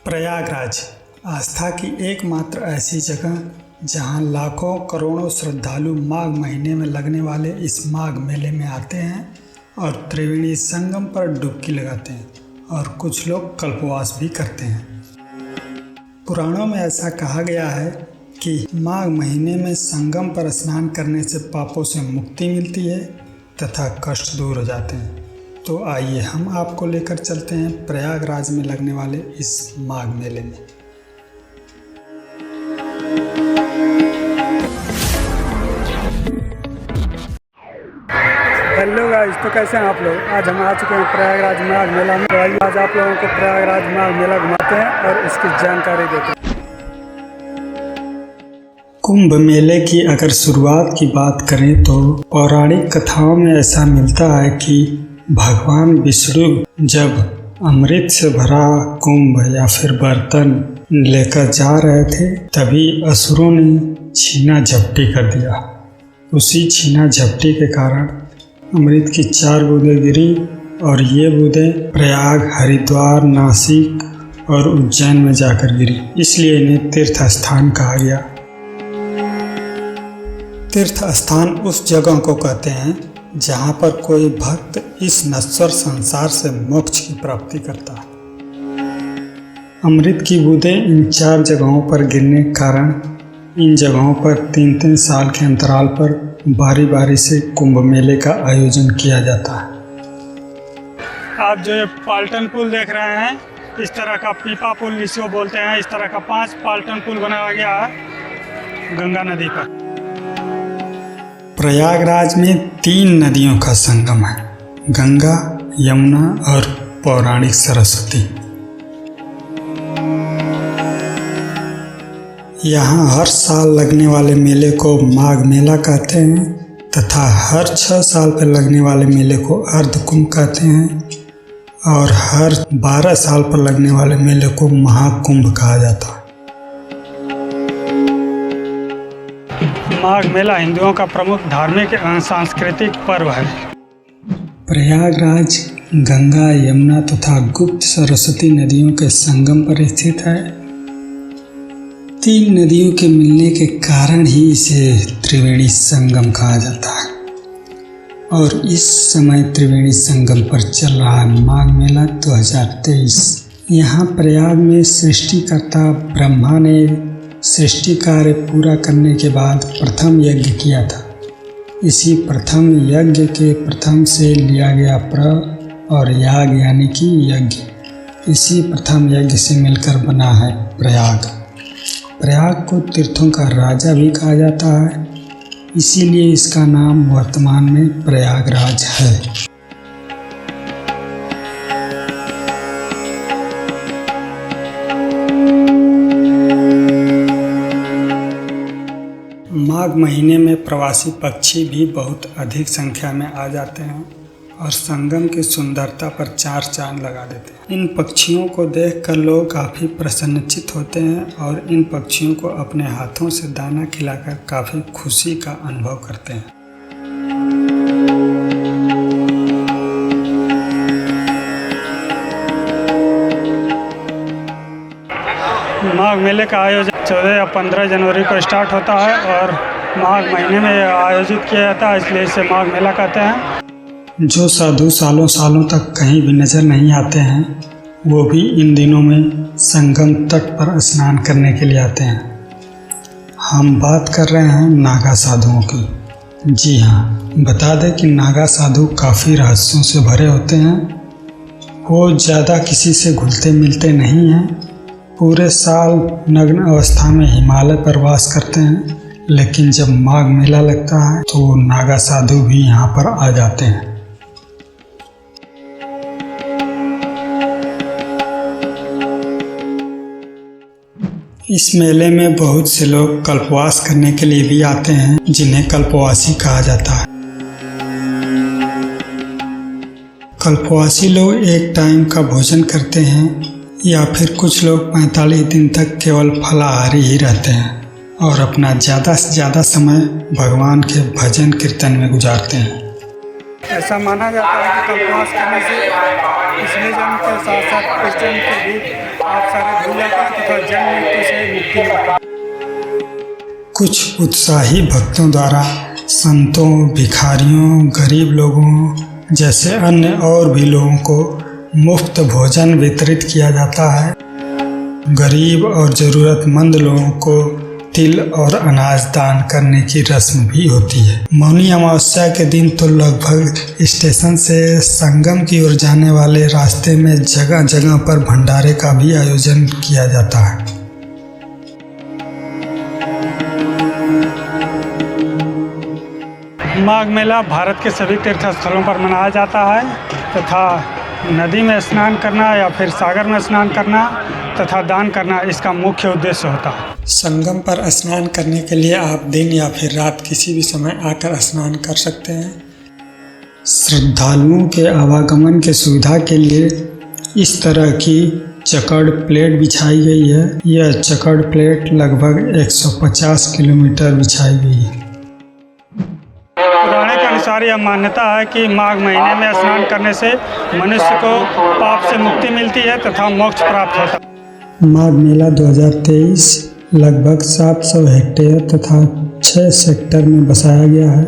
प्रयागराज आस्था की एकमात्र ऐसी जगह जहां लाखों करोड़ों श्रद्धालु माघ महीने में लगने वाले इस माघ मेले में आते हैं और त्रिवेणी संगम पर डुबकी लगाते हैं और कुछ लोग कल्पवास भी करते हैं। पुराणों में ऐसा कहा गया है कि माघ महीने में संगम पर स्नान करने से पापों से मुक्ति मिलती है तथा कष्ट दूर हो जाते हैं। तो आइए हम आपको लेकर चलते हैं प्रयागराज में लगने वाले इस माघ मेले में। हेलो गाइस, तो कैसे हैं आप लोग। आज हम आ चुके हैं प्रयागराज माघ मेला में। तो आइए आज आप लोगों को प्रयागराज माघ मेला घुमाते हैं और इसकी जानकारी देते हैं। कुंभ मेले की अगर शुरुआत की बात करें तो पौराणिक कथाओं में ऐसा मिलता है कि भगवान विष्णु जब अमृत से भरा कुंभ या फिर बर्तन लेकर जा रहे थे तभी असुरों ने छीना झपटी कर दिया। उसी छीना झपटी के कारण अमृत की 4 बूंदें गिरी और ये बूंदें प्रयाग, हरिद्वार, नासिक और उज्जैन में जाकर गिरी। इसलिए इन्हें तीर्थ स्थान कहा गया। तीर्थ स्थान उस जगह को कहते हैं जहाँ पर कोई भक्त इस नश्वर संसार से मोक्ष की प्राप्ति करता है। अमृत की बूंदें इन 4 जगहों पर गिरने के कारण इन जगहों पर 3-3 साल के अंतराल पर बारी बारी से कुंभ मेले का आयोजन किया जाता है। आप जो ये पाल्टन पुल देख रहे हैं, इस तरह का पीपा पुल जिसको बोलते हैं, इस तरह का 5 पाल्टन पुल बनाया गया है गंगा नदी पर। प्रयागराज में 3 नदियों का संगम है, गंगा, यमुना और पौराणिक सरस्वती। यहाँ हर साल लगने वाले मेले को माघ मेला कहते हैं तथा हर 6 साल पर लगने वाले मेले को अर्ध कुंभ कहते हैं और हर 12 साल पर लगने वाले मेले को महाकुंभ कहा जाता है। माघ मेला हिंदुओं का प्रमुख धार्मिक एवं सांस्कृतिक पर्व है। प्रयागराज गंगा, यमुना तथा गुप्त सरस्वती नदियों के संगम पर स्थित है। 3 नदियों के मिलने के कारण ही इसे त्रिवेणी संगम कहा जाता है और इस समय त्रिवेणी संगम पर चल रहा है माघ मेला 2023। यहाँ प्रयाग में सृष्टिकर्ता ब्रह्मा ने सृष्टि कार्य पूरा करने के बाद प्रथम यज्ञ किया था। इसी प्रथम यज्ञ के प्रथम से लिया गया प्र और याग यानी कि यज्ञ, इसी प्रथम यज्ञ से मिलकर बना है प्रयाग। प्रयाग को तीर्थों का राजा भी कहा जाता है, इसीलिए इसका नाम वर्तमान में प्रयागराज है। माघ महीने में प्रवासी पक्षी भी बहुत अधिक संख्या में आ जाते हैं और संगम की सुंदरता पर 4 चांद लगा देते हैं। इन पक्षियों को देखकर लोग काफ़ी प्रसन्नचित्त होते हैं और इन पक्षियों को अपने हाथों से दाना खिलाकर काफ़ी खुशी का अनुभव करते हैं। माघ मेले का आयोजन 14 या 15 जनवरी को स्टार्ट होता है और माघ महीने में आयोजित किया जाता है, इसलिए इसे माघ मेला कहते हैं। जो साधु सालों सालों तक कहीं भी नज़र नहीं आते हैं वो भी इन दिनों में संगम तट पर स्नान करने के लिए आते हैं। हम बात कर रहे हैं नागा साधुओं की। जी हाँ, बता दें कि नागा साधु काफ़ी रहस्यों से भरे होते हैं। वो ज़्यादा किसी से घुलते मिलते नहीं हैं। पूरे साल नग्न अवस्था में हिमालय पर वास करते हैं, लेकिन जब माघ मेला लगता है तो वो नागा साधु भी यहाँ पर आ जाते हैं। इस मेले में बहुत से लोग कल्पवास करने के लिए भी आते हैं, जिन्हें कल्पवासी कहा जाता है। कल्पवासी लोग एक टाइम का भोजन करते हैं या फिर कुछ लोग 45 दिन तक केवल फलाहारी ही रहते हैं और अपना ज़्यादा से ज़्यादा समय भगवान के भजन कीर्तन में गुजारते हैं। ऐसा माना जाता है कि कल्पवास करने से पिछले जन्म के साथ साथ इस जन्म के भी आप सारे भूल जाते हैं तथा जन्म मृत्यु से मुक्ति मिलती है। कुछ उत्साही भक्तों द्वारा संतों, भिखारियों, गरीब लोगों जैसे अन्य और भी लोगों को मुफ्त भोजन वितरित किया जाता है। गरीब और ज़रूरतमंद लोगों को तिल और अनाज दान करने की रस्म भी होती है। मौनी अमावस्या के दिन तो लगभग स्टेशन से संगम की ओर जाने वाले रास्ते में जगह जगह पर भंडारे का भी आयोजन किया जाता है। माघ मेला भारत के सभी तीर्थ स्थलों पर मनाया जाता है तथा नदी में स्नान करना या फिर सागर में स्नान करना तथा दान करना इसका मुख्य उद्देश्य होता है। संगम पर स्नान करने के लिए आप दिन या फिर रात किसी भी समय आकर स्नान कर सकते हैं। श्रद्धालुओं के आवागमन के सुविधा के लिए इस तरह की चकड़ प्लेट बिछाई गई है। यह चकड़ प्लेट लगभग 150 किलोमीटर बिछाई गई है। पुराने के अनुसार यह मान्यता है कि माघ महीने में स्नान करने से मनुष्य को पाप से मुक्ति मिलती है तथा मोक्ष प्राप्त होता है। माघ मेला 2023 लगभग 700 हेक्टेयर तथा 6 सेक्टर में बसाया गया है।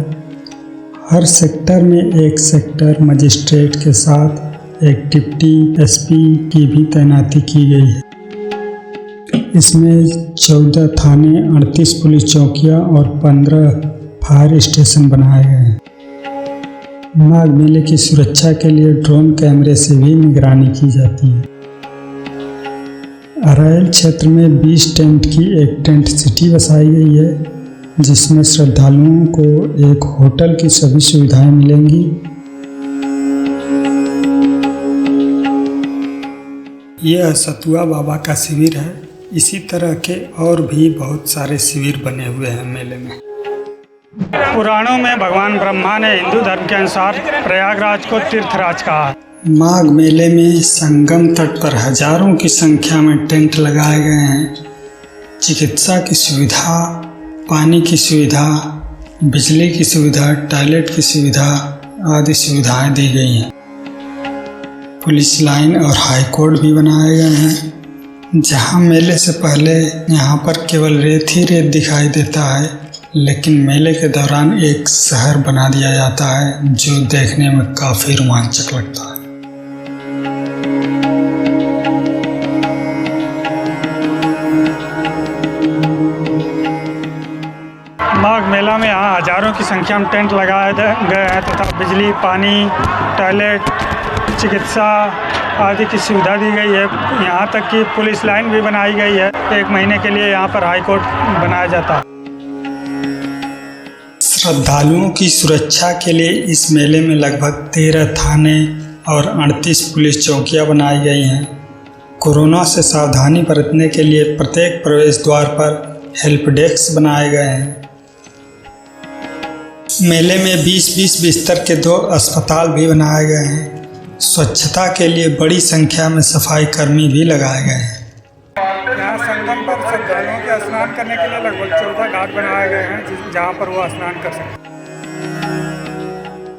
हर सेक्टर में एक सेक्टर मजिस्ट्रेट के साथ एक डिप्टी एसपी की भी तैनाती की गई है। इसमें 14 थाने, 38 पुलिस चौकियां और 15 फायर स्टेशन बनाए गए हैं। माघ मेले की सुरक्षा के लिए ड्रोन कैमरे से भी निगरानी की जाती है। अरैल क्षेत्र में 20 टेंट की एक टेंट सिटी बसाई गई है जिसमें श्रद्धालुओं को एक होटल की सभी सुविधाएं मिलेंगी। यह सतुआ बाबा का शिविर है। इसी तरह के और भी बहुत सारे शिविर बने हुए हैं मेले में। पुराणों में भगवान ब्रह्मा ने हिंदू धर्म के अनुसार प्रयागराज को तीर्थराज कहा है। माघ मेले में संगम तट पर हजारों की संख्या में टेंट लगाए गए हैं। चिकित्सा की सुविधा, पानी की सुविधा, बिजली की सुविधा, टॉयलेट की सुविधा आदि सुविधाएं दी गई हैं। पुलिस लाइन और हाई कोर्ट भी बनाए गए हैं। जहां मेले से पहले यहां पर केवल रेत ही रेत दिखाई देता है, लेकिन मेले के दौरान एक शहर बना दिया जाता है जो देखने में काफ़ी रोमांचक लगता है। माघ मेला में यहाँ हजारों की संख्या में टेंट लगाए गए हैं तथा बिजली, पानी, टॉयलेट, चिकित्सा आदि की सुविधा दी गई है। यहाँ तक कि पुलिस लाइन भी बनाई गई है। 1 महीने के लिए यहाँ पर हाई कोर्ट बनाया जाता है। श्रद्धालुओं की सुरक्षा के लिए इस मेले में लगभग 13 थाने और 38 पुलिस चौकियां बनाई गई हैं। कोरोना से सावधानी बरतने के लिए प्रत्येक प्रवेश द्वार पर हेल्प डेस्क बनाए गए हैं। मेले में 20-20 बिस्तर के 2 अस्पताल भी बनाए गए हैं। स्वच्छता के लिए बड़ी संख्या में सफाई कर्मी भी लगाए गए हैं। यहाँ संगम पर श्रद्धालुओं के स्नान करने के लिए लगभग 14 घाट बनाए गए हैं जहाँ पर वो स्नान कर सकते हैं।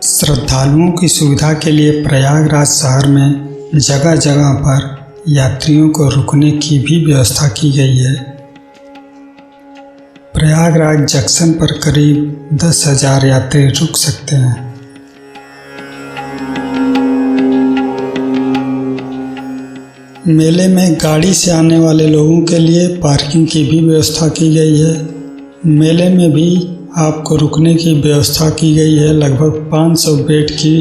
श्रद्धालुओं की सुविधा के लिए प्रयागराज शहर में जगह जगह पर यात्रियों को रुकने की भी व्यवस्था की गई है। प्रयागराज जंक्शन पर करीब 10,000 यात्री रुक सकते हैं। मेले में गाड़ी से आने वाले लोगों के लिए पार्किंग की भी व्यवस्था की गई है। मेले में भी आपको रुकने की व्यवस्था की गई है। लगभग 500 बेड की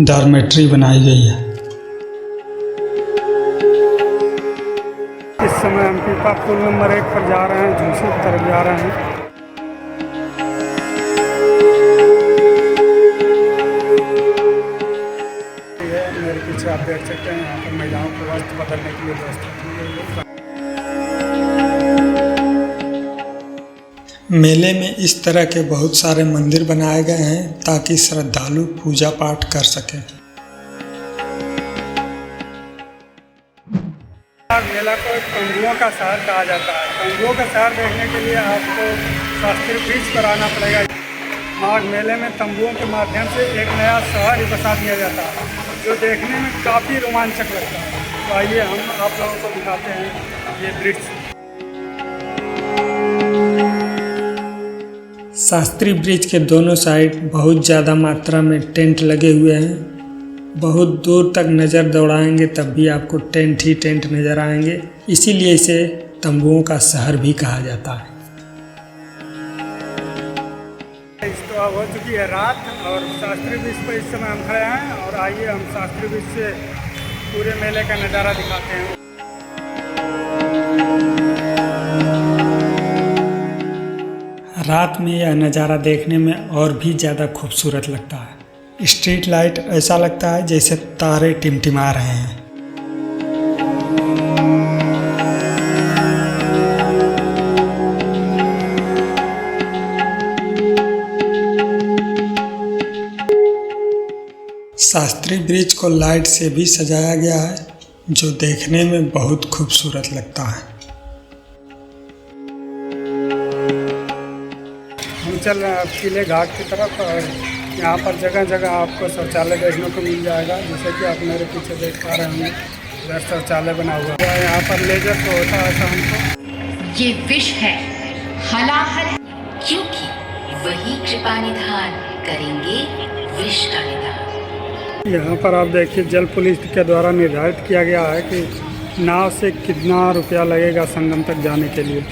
डॉर्मेट्री बनाई गई है। इस समय हम पीपा पुल नंबर 1 पर जा रहे हैं, झूसी की तरफ जा रहे हैं। मेरे पीछे आप देख सकते हैं यहाँ पर महिलाओं को वस्त्र बदलने की व्यवस्था की गई है। मेले में इस तरह के बहुत सारे मंदिर बनाए गए हैं ताकि श्रद्धालु पूजा पाठ कर सकें। मेला को कंगुओं का शहर कहा जाता है। कंगुओं का शहर देखने के लिए आपको शास्त्री ब्रिज पर आना पड़ेगा। माघ मेले में तंबुओं के माध्यम से एक नया शहर ही बसा दिया जाता है, जो देखने में काफ़ी रोमांचक लगता है। तो आइए हम आप लोगों को दिखाते हैं ये दृश्य। शास्त्री ब्रिज के दोनों साइड बहुत ज़्यादा मात्रा में टेंट लगे हुए हैं। बहुत दूर तक नज़र दौड़ाएंगे तब भी आपको टेंट ही टेंट नज़र आएंगे, इसीलिए इसे तंबुओं का शहर भी कहा जाता है। तो अब हो चुकी है रात और शास्त्री ब्रिज पर इस समय हम खड़े हैं और आइए हम शास्त्री ब्रिज से पूरे मेले का नज़ारा दिखाते हैं। रात में यह नज़ारा देखने में और भी ज़्यादा खूबसूरत लगता है। स्ट्रीट लाइट ऐसा लगता है जैसे तारे टिमटिमा रहे हैं। शास्त्री ब्रिज को लाइट से भी सजाया गया है, जो देखने में बहुत खूबसूरत लगता है। हम चल रहे हैं किले घाट की तरफ और यहाँ पर जगह जगह आपको शौचालय देखने को मिल जाएगा, जैसे कि आप मेरे पीछे देख पा रहे होंगे। इधर शौचालय बना हुआ है। यहाँ पर लेजर तो होता है शाम को। ये विष है हलाहल, क्योंकि वही कृपा निधान करेंगे विष का निधान। यहाँ पर आप देखिए जल पुलिस के द्वारा निर्धारित किया गया है कि नाव से कितना रुपया लगेगा संगम तक जाने के लिए।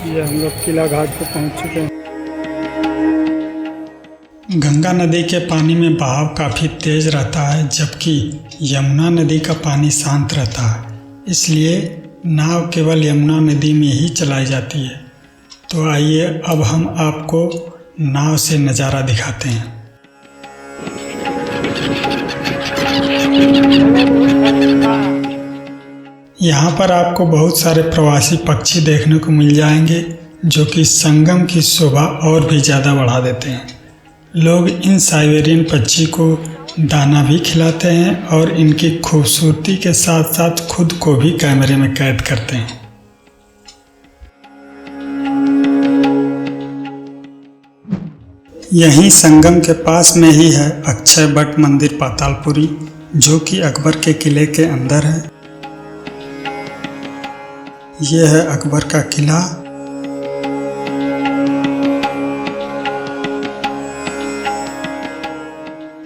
ये हम लोग किला घाट पे पहुँच चुके हैं। गंगा नदी के पानी में बहाव काफ़ी तेज रहता है, जबकि यमुना नदी का पानी शांत रहता है, इसलिए नाव केवल यमुना नदी में ही चलाई जाती है। तो आइए अब हम आपको नाव से नज़ारा दिखाते हैं। यहाँ पर आपको बहुत सारे प्रवासी पक्षी देखने को मिल जाएंगे, जो कि संगम की शोभा और भी ज़्यादा बढ़ा देते हैं। लोग इन साइबेरियन पक्षी को दाना भी खिलाते हैं और इनकी खूबसूरती के साथ साथ खुद को भी कैमरे में कैद करते हैं। यहीं संगम के पास में ही है अक्षय वट मंदिर पातालपुरी, जो कि अकबर के किले के अंदर है। यह है अकबर का किला।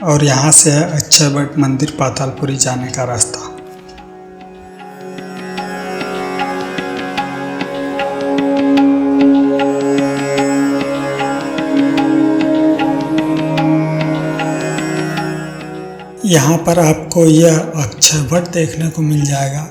और यहाँ से है अक्षय वट मंदिर पातालपुरी जाने का रास्ता। यहाँ पर आपको यह अक्षय वट देखने को मिल जाएगा,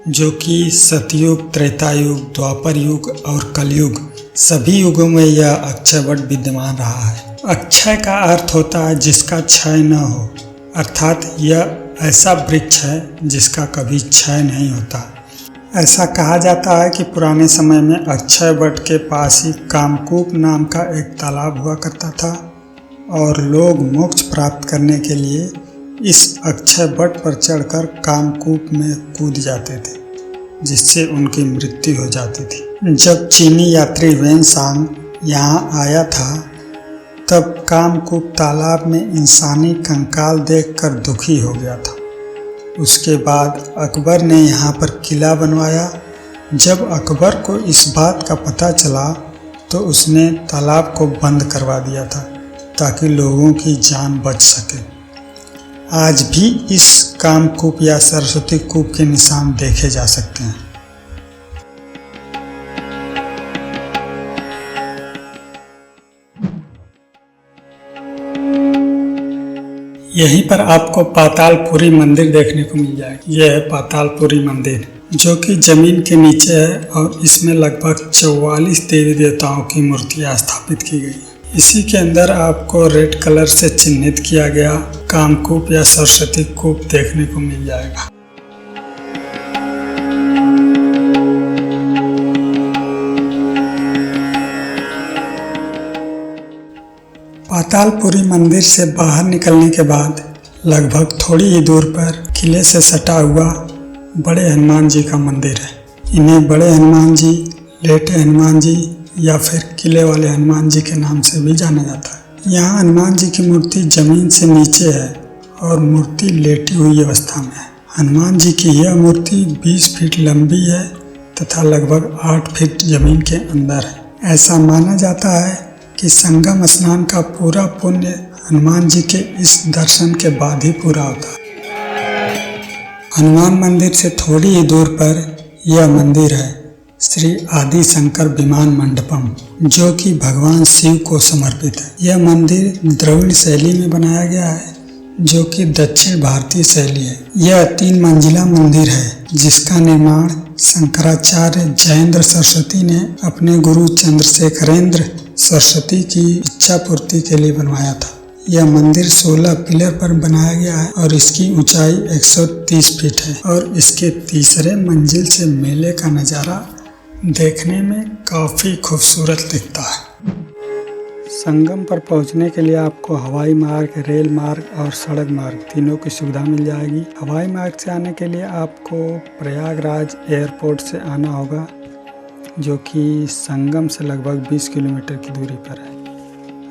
जो कि सतयुग, त्रेता युग, द्वापर युग और कलयुग सभी युगों में यह अक्षय वट विद्यमान रहा है। अक्षय का अर्थ होता है जिसका क्षय न हो, अर्थात यह ऐसा वृक्ष है जिसका कभी क्षय नहीं होता। ऐसा कहा जाता है कि पुराने समय में अक्षय वट के पास ही कामकूप नाम का एक तालाब हुआ करता था और लोग मोक्ष प्राप्त करने के लिए इस अक्षय वट पर चढ़कर कामकूप में कूद जाते थे, जिससे उनकी मृत्यु हो जाती थी। जब चीनी यात्री वेनसांग यहाँ आया था, तब कामकूप तालाब में इंसानी कंकाल देखकर दुखी हो गया था। उसके बाद अकबर ने यहाँ पर किला बनवाया। जब अकबर को इस बात का पता चला तो उसने तालाब को बंद करवा दिया था, ताकि लोगों की जान बच सके। आज भी इस कामकूप या सरस्वती कूप के निशान देखे जा सकते हैं। यहीं पर आपको पातालपुरी मंदिर देखने को मिल जाएगा। यह है पातालपुरी मंदिर, जो कि जमीन के नीचे है और इसमें लगभग 44 देवी देवताओं की मूर्तियां स्थापित की गई है। इसी के अंदर आपको रेड कलर से चिन्हित किया गया कामकूप या सरस्वती कूप देखने को मिल जाएगा। पातालपुरी मंदिर से बाहर निकलने के बाद लगभग थोड़ी ही दूर पर किले से सटा हुआ बड़े हनुमान जी का मंदिर है। इन्हें बड़े हनुमान जी लेटे हनुमान जी या फिर किले वाले हनुमान जी के नाम से भी जाना जाता है। यहाँ हनुमान जी की मूर्ति जमीन से नीचे है और मूर्ति लेटी हुई अवस्था में है। हनुमान जी की यह मूर्ति 20 फीट लंबी है तथा लगभग 8 फीट जमीन के अंदर है। ऐसा माना जाता है कि संगम स्नान का पूरा पुण्य हनुमान जी के इस दर्शन के बाद ही पूरा होता है। हनुमान मंदिर से थोड़ी ही दूर पर यह मंदिर है श्री आदि शंकर विमान मंडपम, जो कि भगवान शिव को समर्पित है। यह मंदिर द्रविड़ शैली में बनाया गया है, जो कि दक्षिण भारतीय शैली है। यह 3 मंजिला मंदिर है, जिसका निर्माण शंकराचार्य जयेंद्र सरस्वती ने अपने गुरु चंद्रशेखरेंद्र सरस्वती की इच्छा पूर्ति के लिए बनवाया था। यह मंदिर 16 पिलर पर बनाया गया है और इसकी ऊंचाई 130 फीट है और इसके तीसरे मंजिल से मेले का नज़ारा देखने में काफ़ी खूबसूरत दिखता है। संगम पर पहुंचने के लिए आपको हवाई मार्ग, रेल मार्ग और सड़क मार्ग तीनों की सुविधा मिल जाएगी। हवाई मार्ग से आने के लिए आपको प्रयागराज एयरपोर्ट से आना होगा, जो कि संगम से लगभग 20 किलोमीटर की दूरी पर है।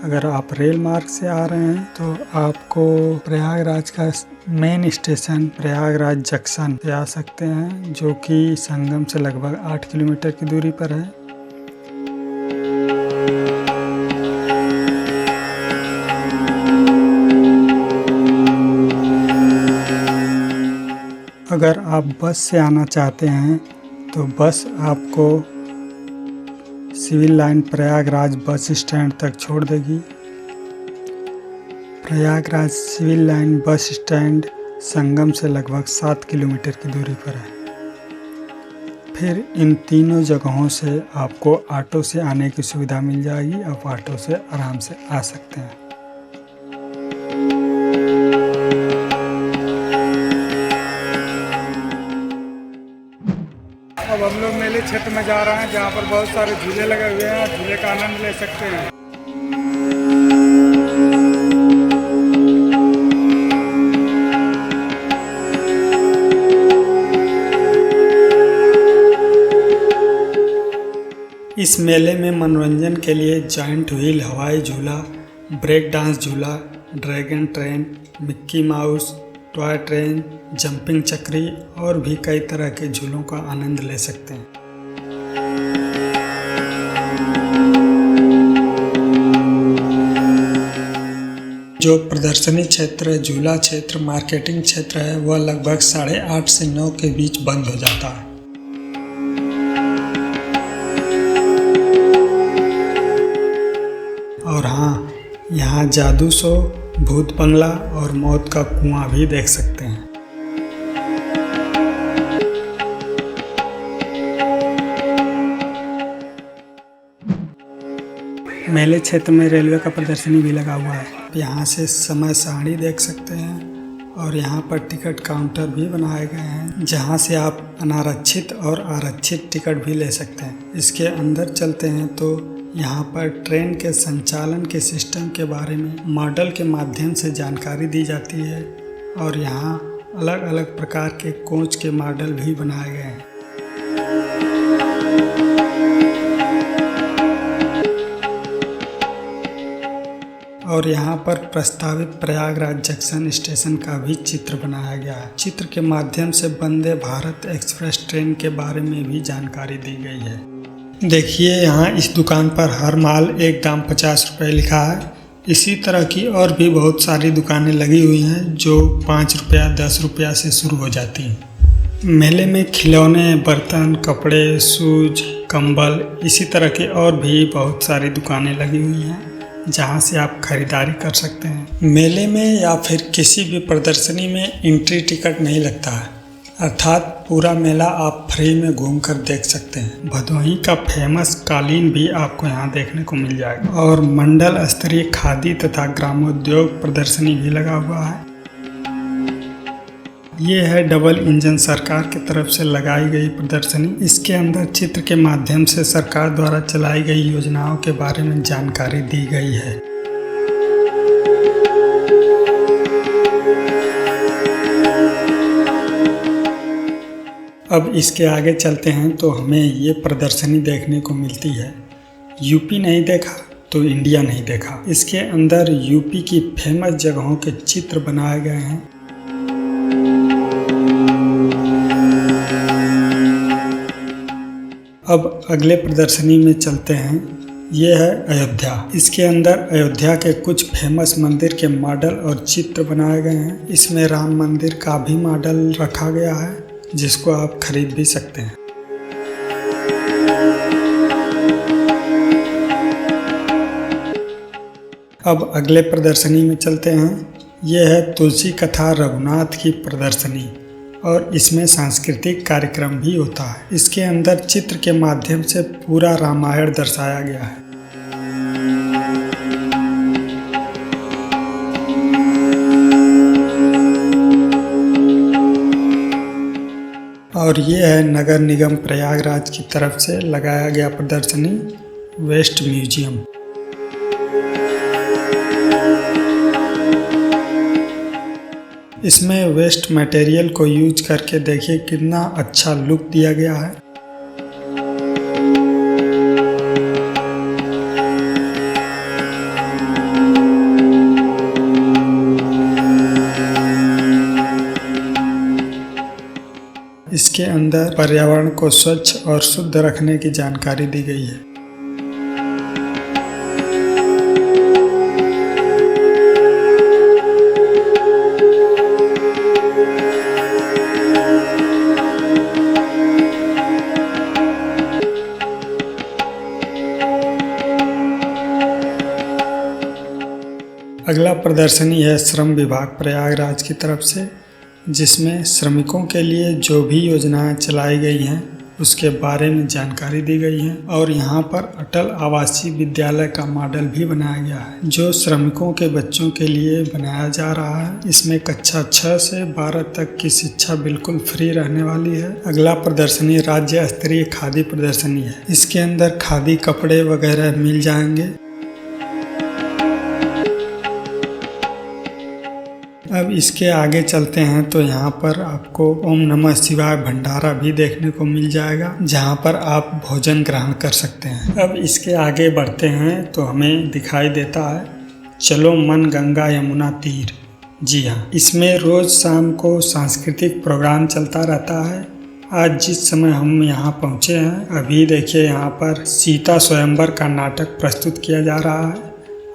अगर आप रेल मार्ग से आ रहे हैं तो आपको प्रयागराज का मेन स्टेशन प्रयागराज जंक्शन पे आ सकते हैं, जो कि संगम से लगभग 8 किलोमीटर की दूरी पर है। अगर आप बस से आना चाहते हैं तो बस आपको civil line Prayagraj bus stand तक छोड़ देगी। Prayagraj civil line bus stand Sangam से लगभग 7 किलोमीटर की दूरी पर है। फिर इन तीनों जगहों से आपको ऑटो से आने की सुविधा मिल जाएगी। आप ऑटो से आराम से आ सकते हैं। अब हम लोग मेले क्षेत्र में जा रहे हैं, जहाँ पर बहुत सारे झूले लगे हुए हैं। झूले का आनंद ले सकते हैं। इस मेले में मनोरंजन के लिए जायंट व्हील हवाई झूला, ब्रेक डांस झूला, dragon train, Mickey mouse, toy train, jumping चक्री और भी कई तरह के झूलों का आनंद ले सकते हैं। जो प्रदर्शनी क्षेत्र, झूला क्षेत्र, मार्केटिंग क्षेत्र है, वह लगभग 8:30 से 9 के बीच बंद हो जाता है। और हाँ, यहाँ जादू शो, भूत बंगला और मौत का कुआं भी देख सकते हैं। मेले क्षेत्र में रेलवे का प्रदर्शनी भी लगा हुआ है। यहाँ से समय सारणी देख सकते हैं और यहाँ पर टिकट काउंटर भी बनाए गए हैं, जहाँ से आप अनारक्षित और आरक्षित टिकट भी ले सकते हैं। इसके अंदर चलते हैं तो यहाँ पर ट्रेन के संचालन के सिस्टम के बारे में मॉडल के माध्यम से जानकारी दी जाती है और यहाँ अलग अलग प्रकार के कोच के मॉडल भी बनाए गए हैं। और यहाँ पर प्रस्तावित प्रयागराज जंक्शन स्टेशन का भी चित्र बनाया गया है। चित्र के माध्यम से वंदे भारत एक्सप्रेस ट्रेन के बारे में भी जानकारी दी गई है। देखिए, यहाँ इस दुकान पर हर माल एक दाम 50 रुपये लिखा है। इसी तरह की और भी बहुत सारी दुकानें लगी हुई हैं जो 5 रुपया 10 रुपया से शुरू हो जाती हैं। मेले में खिलौने, बर्तन, कपड़े, शूज, कंबल, इसी तरह की और भी बहुत सारी दुकानें लगी हुई हैं, जहां से आप खरीदारी कर सकते हैं। मेले में या फिर किसी भी प्रदर्शनी में एंट्री टिकट नहीं लगता है, अर्थात पूरा मेला आप फ्री में घूमकर देख सकते हैं। भदोही का फेमस कालीन भी आपको यहाँ देखने को मिल जाएगा और मंडल स्तरीय खादी तथा ग्रामोद्योग प्रदर्शनी भी लगा हुआ है। ये है डबल इंजन सरकार की तरफ से लगाई गई प्रदर्शनी। इसके अंदर चित्र के माध्यम से सरकार द्वारा चलाई गई योजनाओं के बारे में जानकारी दी गई है। अब इसके आगे चलते हैं तो हमें ये प्रदर्शनी देखने को मिलती है। यूपी नहीं देखा तो इंडिया नहीं देखा। इसके अंदर यूपी की फेमस जगहों के चित्र बनाए गए हैं। अब अगले प्रदर्शनी में चलते हैं। ये है अयोध्या। इसके अंदर अयोध्या के कुछ फेमस मंदिर के मॉडल और चित्र बनाए गए हैं। इसमें राम मंदिर का भी मॉडल रखा गया है, जिसको आप खरीद भी सकते हैं। अब अगले प्रदर्शनी में चलते हैं। ये है तुलसी कथा रघुनाथ की प्रदर्शनी और इसमें सांस्कृतिक कार्यक्रम भी होता है। इसके अंदर चित्र के माध्यम से पूरा रामायण दर्शाया गया है। और ये है नगर निगम प्रयागराज की तरफ से लगाया गया प्रदर्शनी वेस्ट म्यूजियम। इसमें वेस्ट मटेरियल को यूज करके देखिए कितना अच्छा लुक दिया गया है। इसके अंदर पर्यावरण को स्वच्छ और शुद्ध रखने की जानकारी दी गई है। अगला प्रदर्शनी है श्रम विभाग प्रयागराज की तरफ से, जिसमें श्रमिकों के लिए जो भी योजनाएं चलाई गई हैं उसके बारे में जानकारी दी गई है। और यहाँ पर अटल आवासीय विद्यालय का मॉडल भी बनाया गया है, जो श्रमिकों के बच्चों के लिए बनाया जा रहा है। इसमें कक्षा 6 से 12 तक की शिक्षा बिल्कुल फ्री रहने वाली है। अगला प्रदर्शनी राज्य स्तरीय खादी प्रदर्शनी है। इसके अंदर खादी कपड़े वगैरह मिल जाएंगे। अब इसके आगे चलते हैं तो यहाँ पर आपको ओम नमः शिवाय भंडारा भी देखने को मिल जाएगा, जहाँ पर आप भोजन ग्रहण कर सकते हैं। अब इसके आगे बढ़ते हैं तो हमें दिखाई देता है चलो मन गंगा यमुना तीर। जी हाँ, इसमें रोज शाम को सांस्कृतिक प्रोग्राम चलता रहता है। आज जिस समय हम यहाँ पहुँचे हैं, अभी देखिए यहाँ पर सीता स्वयंवर का नाटक प्रस्तुत किया जा रहा है।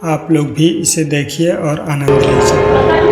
आप लोग भी इसे देखिए और आनंद लीजिए।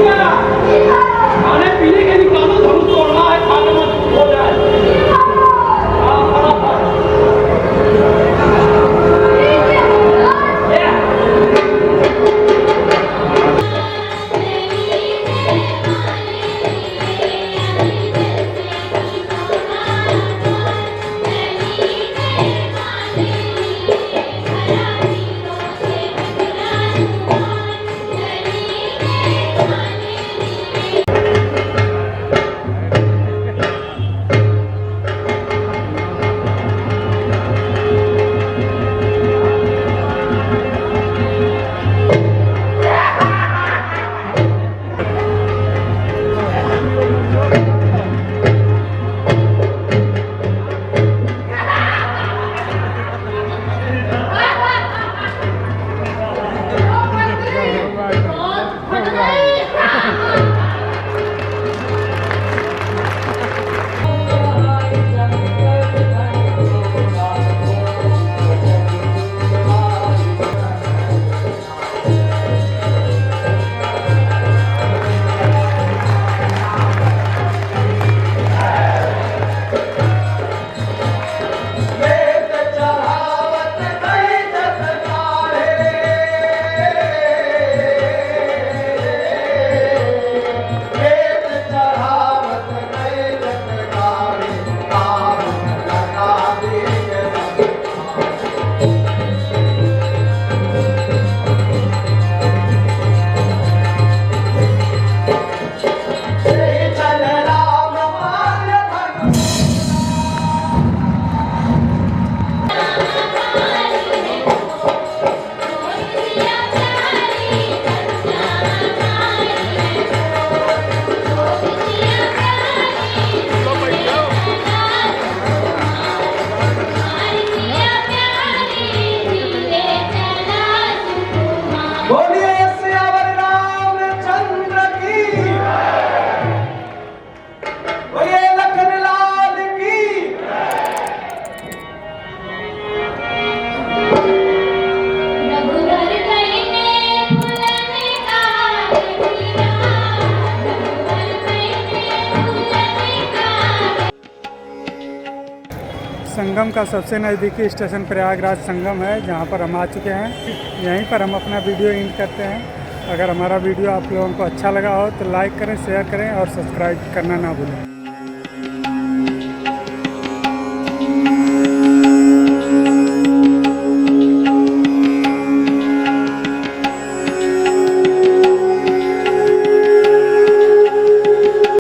संगम का सबसे नज़दीकी स्टेशन प्रयागराज संगम है, जहाँ पर हम आ चुके हैं। यहीं पर हम अपना वीडियो एंड करते हैं। अगर हमारा वीडियो आप लोगों को अच्छा लगा हो तो लाइक करें, शेयर करें और सब्सक्राइब करना ना भूलें।